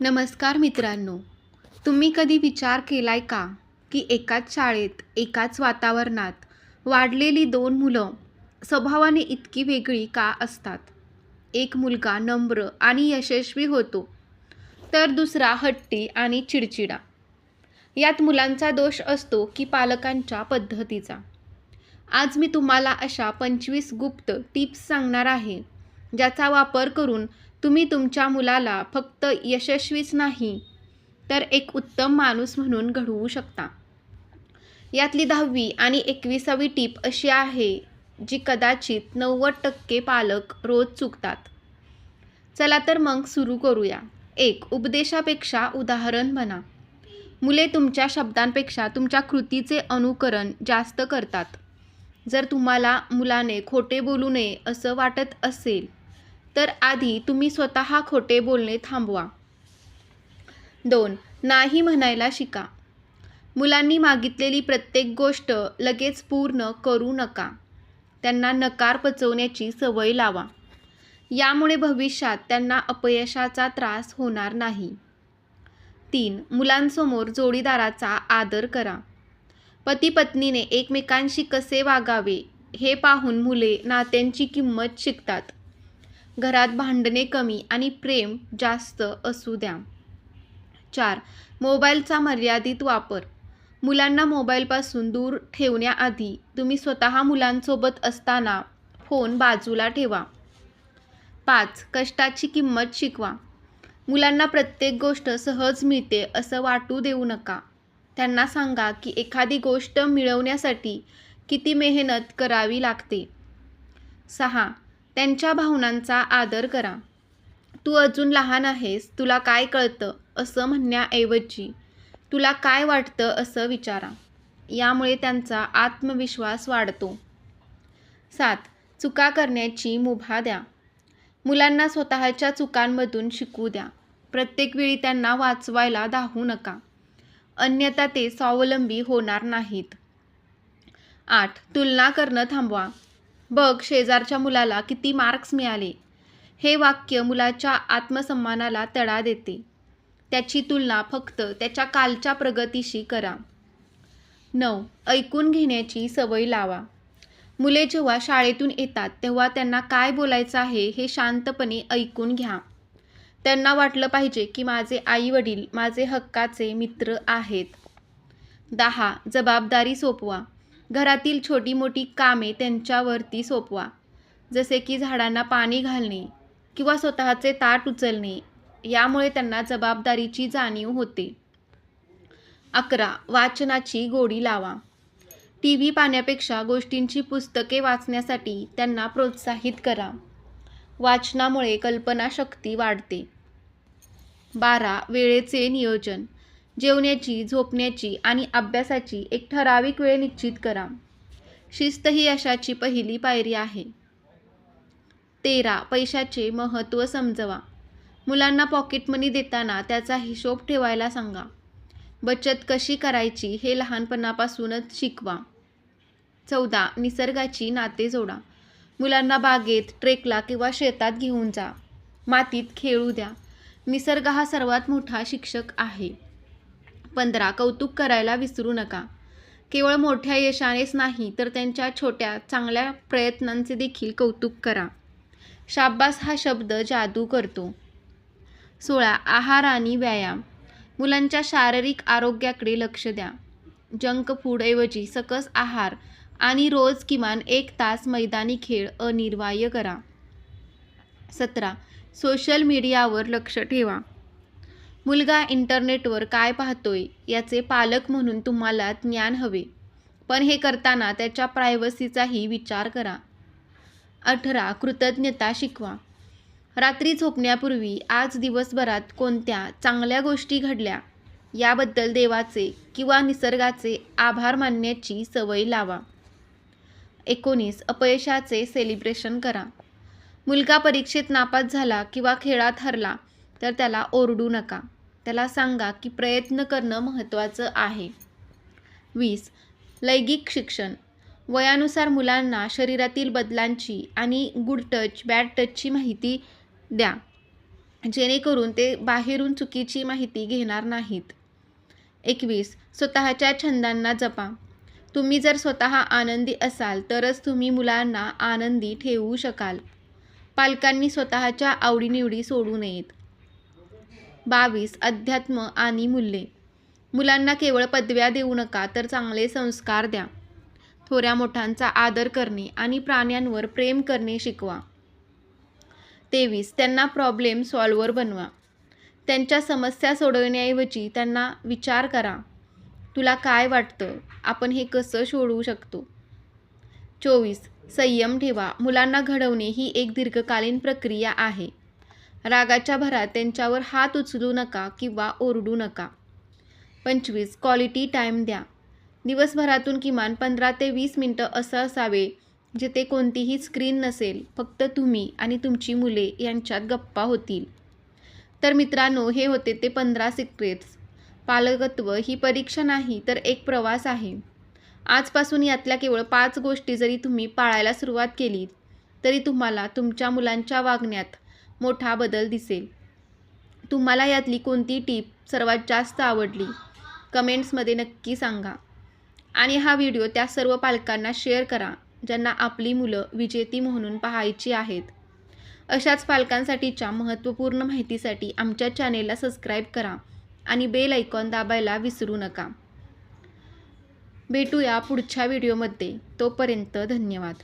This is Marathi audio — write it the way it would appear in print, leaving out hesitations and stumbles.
नमस्कार मित्रांनो, तुम्ही कधी विचार केलाय का, की एकाच शाळेत, एकाच वातावरणात वाढलेली दोन मुलं स्वभावाने इतकी वेगळी का असतात? एक मुलगा नम्र आणि यशस्वी होतो, तर दुसरा हट्टी आणि चिडचिडा. यात मुलांचा दोष असतो की पालकांच्या पद्धतीचा? आज मी तुम्हाला अशा 25 गुप्त टिप्स सांगणार आहे, ज्याचा वापर करून तुम्ही तुमच्या मुलाला फक्त यशस्वीच नाही, तर एक उत्तम माणूस म्हणून घडवू शकता. यातली 10वी आणि 21वी टीप अशी आहे, जी कदाचित 90% पालक रोज चुकतात. चला तर मग सुरू करूया. 1. उपदेशापेक्षा उदाहरण बना. मुले तुमच्या शब्दांपेक्षा तुमच्या कृतीचे अनुकरण जास्त करतात. जर तुम्हाला मुलाने खोटे बोलू नये असं वाटत असेल, तर आधी तुम्ही स्वतः खोटे बोलणे थांबवा. 2. नाही म्हणायला शिका. मुलांनी मागितलेली प्रत्येक गोष्ट लगेच पूर्ण करू नका. त्यांना नकार पचवण्याची सवय लावा. यामुळे भविष्यात त्यांना अपयशाचा त्रास होणार नाही. 3. मुलांसमोर जोडीदाराचा आदर करा. पती-पत्नीने एकमेकांशी कसे वागावे हे पाहून मुले नात्यांची किंमत शिकतात. घरात भांडणे कमी आणि प्रेम जास्त असू द्या. 4. मोबाईलचा मर्यादित वापर. मुलांना मोबाईलपासून दूर ठेवण्याआधी तुम्ही स्वतः मुलांसोबत असताना फोन बाजूला ठेवा. 5. कष्टाची किंमत शिकवा. मुलांना प्रत्येक गोष्ट सहज मिळते असं वाटू देऊ नका. त्यांना सांगा की एखादी गोष्ट मिळवण्यासाठी किती मेहनत करावी लागते. 6. त्यांच्या भावनांचा आदर करा. तू अजून लहान आहेस, तुला काय कळतं असं म्हणण्याऐवजी तुला काय वाटतं असं विचारा. यामुळे त्यांचा आत्मविश्वास वाढतो. 7. चुका करण्याची मुभा द्या. मुलांना स्वतःच्या चुकांमधून शिकू द्या. प्रत्येक वेळी त्यांना वाचवायला धावू नका, अन्यथा ते स्वावलंबी होणार नाहीत. 8. तुलना करणं थांबवा. बघ, शेजारच्या मुलाला किती मार्क्स मिळाले. हे वाक्य मुलाच्या आत्मसन्मानाला तडा देते. त्याची तुलना फक्त त्याच्या कालच्या प्रगतीशी करा. 9. ऐकून घेण्याची सवय लावा. मुले जेव्हा शाळेतून येतात तेव्हा त्यांना काय बोलायचं आहे हे शांतपणे ऐकून घ्या. त्यांना वाटलं पाहिजे की माझे आई-वडील माझे हक्काचे मित्र आहेत. 10. जबाबदारी सोपवा. घरातील छोटी-मोठी कामे त्यांच्यावरती सोपवा, जसे की झाडांना पाणी घालणे किंवा स्वतःचे ताट उचलणे. यामुळे त्यांना जबाबदारीची जाणीव होते. 11. वाचनाची गोडी लावा. टीव्ही पाहण्यापेक्षा गोष्टींची पुस्तके वाचण्यासाठी त्यांना प्रोत्साहित करा. वाचनामुळे कल्पनाशक्ती वाढते. 12. वेळेचे नियोजन. जेवण्याची, झोपण्याची आणि अभ्यासाची एक ठराविक वेळ निश्चित करा. शिस्त ही यशाची पहिली पायरी आहे. 13. पैशाचे महत्त्व समजवा. मुलांना पॉकेट मनी देताना त्याचा हिशोब ठेवायला सांगा. बचत कशी करायची हे लहानपणापासूनच शिकवा. 14. निसर्गाची नाते जोडा. मुलांना बागेत, ट्रेकला किंवा शेतात घेऊन जा. मातीत खेळू द्या. निसर्ग हा सर्वात मोठा शिक्षक आहे. 15. कौतुक करायला विसरू नका. केवळ मोठ्या यशानेच नाही, तर त्यांच्या छोट्या चांगल्या प्रयत्नांचे देखील कौतुक करा. शाब्बास हा शब्द जादू करतो. 16. आहार आणि व्यायाम. मुलांच्या शारीरिक आरोग्याकडे लक्ष द्या. जंक फूडऐवजी सकस आहार आणि रोज किमान 1 तास मैदानी खेळ अनिवार्य करा. 17. सोशल मीडियावर लक्ष ठेवा. मुलगा इंटरनेटवर काय पाहतोय याचे पालक म्हणून तुम्हाला ज्ञान हवे, पण हे करताना त्याच्या प्रायव्हसीचाही विचार करा. 18. कृतज्ञता शिकवा. रात्री झोपण्यापूर्वी आज दिवसभरात कोणत्या चांगल्या गोष्टी घडल्या याबद्दल देवाचे किंवा निसर्गाचे आभार मानण्याची सवय लावा. 19. अपयशाचे सेलिब्रेशन करा. मुलगा परीक्षेत नापास झाला किंवा खेळात हरला तर त्याला ओरडू नका. त्याला सांगा की प्रयत्न करणं महत्त्वाचं आहे. 20. लैंगिक शिक्षण. वयानुसार मुलांना शरीरातील बदलांची आणि गुड टच, बॅड टचची माहिती द्या. जेणेकरून ते बाहेरून चुकीची माहिती घेणार नाहीत. 21. स्वतःच्या छंदांना जपा. तुम्ही जर स्वतः आनंदी असाल तरच तुम्ही मुलांना आनंदी ठेवू शकाल. पालकांनी स्वतःच्या आवडीनिवडी सोडू नयेत. 22. अध्यात्म आणि मूल्ये. मुलांना केवळ पदव्या देऊ नका तर चांगले संस्कार द्या. थोऱ्या मोठ्यांचा आदर करणे आणि प्राण्यांवर प्रेम करणे शिकवा. 23. त्यांना प्रॉब्लेम सॉल्व्हर बनवा. त्यांच्या समस्या सोडवण्याऐवजी त्यांना विचार करा, तुला काय वाटतं, आपण हे कसं सोडवू शकतो. 24. संयम ठेवा. मुलांना घडवणे ही एक दीर्घकालीन प्रक्रिया आहे. रागाच्या भरात त्यांच्यावर हात उचलू नका किंवा ओरडू नका. 25. क्वालिटी टाईम द्या. दिवसभरातून किमान 15 ते 20 मिनिटं असं असावे जिथे कोणतीही स्क्रीन नसेल, फक्त तुम्ही आणि तुमची मुले यांच्यात गप्पा होतील. तर मित्रांनो, हे होते ते 15 सिक्रेट्स. पालकत्व ही परीक्षा नाही तर एक प्रवास आहे. आजपासून यातल्या केवळ 5 गोष्टी जरी तुम्ही पाळायला सुरुवात केली तरी तुम्हाला तुमच्या मुलांच्या वागण्यात मोठा बदल दिसेल. तुम्हाला यातली कोणती टीप सर्वात जास्त आवडली कमेंट्समध्ये नक्की सांगा. आणि हा व्हिडिओ त्या सर्व पालकांना शेअर करा ज्यांना आपली मुलं विजेती म्हणून पाहायची आहेत. अशाच पालकांसाठीच्या महत्त्वपूर्ण माहितीसाठी आमच्या चॅनेलला सबस्क्राईब करा आणि बेल आयकॉन दाबायला विसरू नका. भेटूया पुढच्या व्हिडिओमध्ये. तोपर्यंत धन्यवाद.